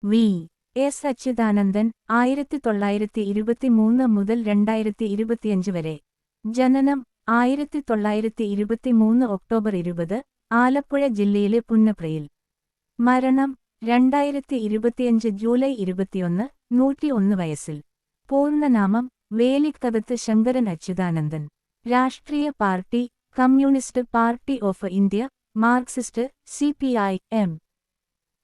V. S. Achuthanandan 1923 മുതൽ 2025 വരെ. ജനനം 1923 ഒക്ടോബർ 20, ആലപ്പുഴ ജില്ലയിലെ പുന്നപ്രയിൽ. മരണം 2025 ജൂലൈ 21, 101 വയസ്സിൽ. പൂർണ്ണനാമം വേലിക്കകത്ത് ശങ്കരൻ അച്യുതാനന്ദൻ. രാഷ്ട്രീയ party communist party of India, Marxist, CPI-M.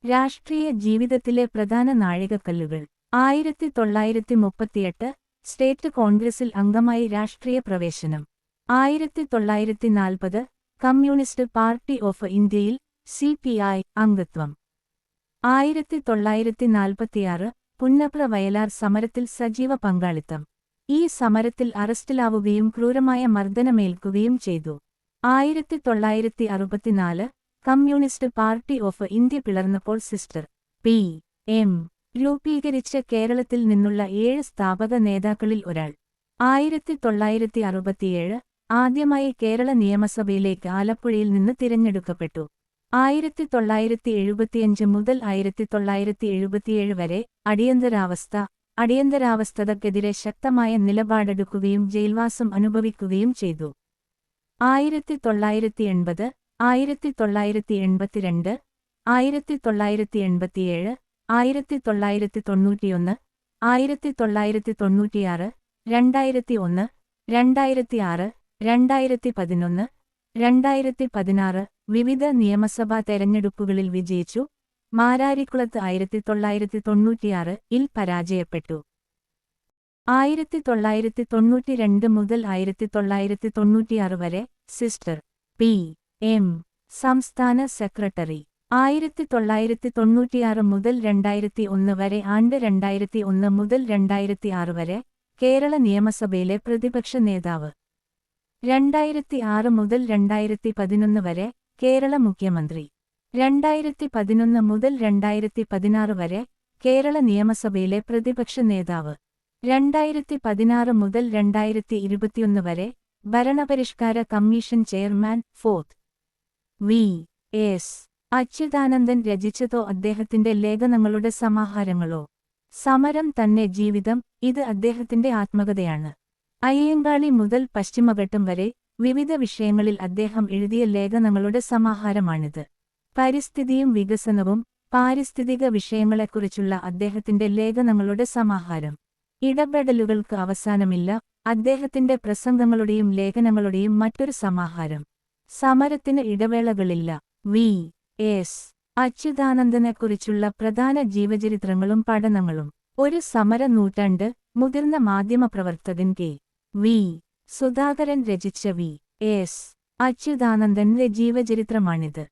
രാഷ്ട്രീയ ജീവിതത്തിലെ പ്രധാന നാഴികക്കല്ലുകൾ. 1938 സ്റ്റേറ്റ് കോൺഗ്രസിൽ അംഗമായി രാഷ്ട്രീയ പ്രവേശനം. 1940 കമ്മ്യൂണിസ്റ്റ് പാർട്ടി ഓഫ് ഇന്ത്യയിൽ CPI അംഗത്വം. 1946 പുന്നപ്ര വയലാർ സമരത്തിൽ സജീവ പങ്കാളിത്തം. ഈ സമരത്തിൽ അറസ്റ്റിലാവുകയും ക്രൂരമായ മർദ്ദനമേൽക്കുകയും ചെയ്തു. 1964 കമ്മ്യൂണിസ്റ്റ് പാർട്ടി ഓഫ് ഇന്ത്യ പിളർന്നപ്പോൾ സിസ്റ്റർ PM രൂപീകരിച്ച കേരളത്തിൽ നിന്നുള്ള 7 സ്ഥാപക നേതാക്കളിൽ ഒരാൾ. 1967 ആദ്യമായി കേരള നിയമസഭയിലേക്ക് ആലപ്പുഴയിൽ നിന്ന് തിരഞ്ഞെടുക്കപ്പെട്ടു. 1975 മുതൽ 1977 വരെ അടിയന്തരാവസ്ഥക്കെതിരെ ശക്തമായ നിലപാടെടുക്കുകയും ജയിൽവാസം അനുഭവിക്കുകയും ചെയ്തു. 1980, 1982, 1987, 1991, 1996, 2001, 2006, 2011, 2016 വിവിധ നിയമസഭാ തെരഞ്ഞെടുപ്പുകളിൽ വിജയിച്ചു. മാരാരിക്കുളത്ത് 1996 പരാജയപ്പെട്ടു. 1992 മുതൽ 1996 വരെ സിസ്റ്റർ PM സംസ്ഥാന സെക്രട്ടറി. 1996 മുതൽ 2001 വരെ 2001 മുതൽ 2006 വരെ കേരള നിയമസഭയിലെ പ്രതിപക്ഷ നേതാവ്. 2006 മുതൽ 2011 വരെ കേരള മുഖ്യമന്ത്രി. 2011 മുതൽ 2016 വരെ കേരള നിയമസഭയിലെ പ്രതിപക്ഷ നേതാവ്. 2016 മുതൽ 2021 വരെ ഭരണപരിഷ്കാര commission chairman. 4th V. S. Achuthanandan രചിച്ചതോ അദ്ദേഹത്തിന്റെ ലേഖനങ്ങളുടെ സമാഹാരങ്ങളോ? സമരം തന്നെ ജീവിതം. ഇത് അദ്ദേഹത്തിന്റെ ആത്മകഥയാണ്. അയ്യങ്കാളി മുതൽ പശ്ചിമഘട്ടം വരെ വിവിധ വിഷയങ്ങളിൽ അദ്ദേഹം എഴുതിയ ലേഖനങ്ങളുടെ സമാഹാരമാണിത്. പരിസ്ഥിതിയും വികസനവും പാരിസ്ഥിതിക വിഷയങ്ങളെക്കുറിച്ചുള്ള അദ്ദേഹത്തിന്റെ ലേഖനങ്ങളുടെ സമാഹാരം. ഇടപെടലുകൾക്ക് അവസാനമില്ല. അദ്ദേഹത്തിന്റെ പ്രസംഗങ്ങളുടെയും ലേഖനങ്ങളുടെയും മറ്റൊരു സമാഹാരം. സമരത്തിന് ഇടവേളകളില്ല. വി. എസ്. അച്യുതാനന്ദനെക്കുറിച്ചുള്ള പ്രധാന ജീവചരിത്രങ്ങളും പഠനങ്ങളും. ഒരു സമര നൂറ്റാണ്ട്. മുതിർന്ന മാധ്യമപ്രവർത്തകൻ കെ. വി. സുധാകരൻ രചിച്ച വി. എസ്. അച്യുതാനന്ദന്റെ ജീവചരിത്രമാണിത്.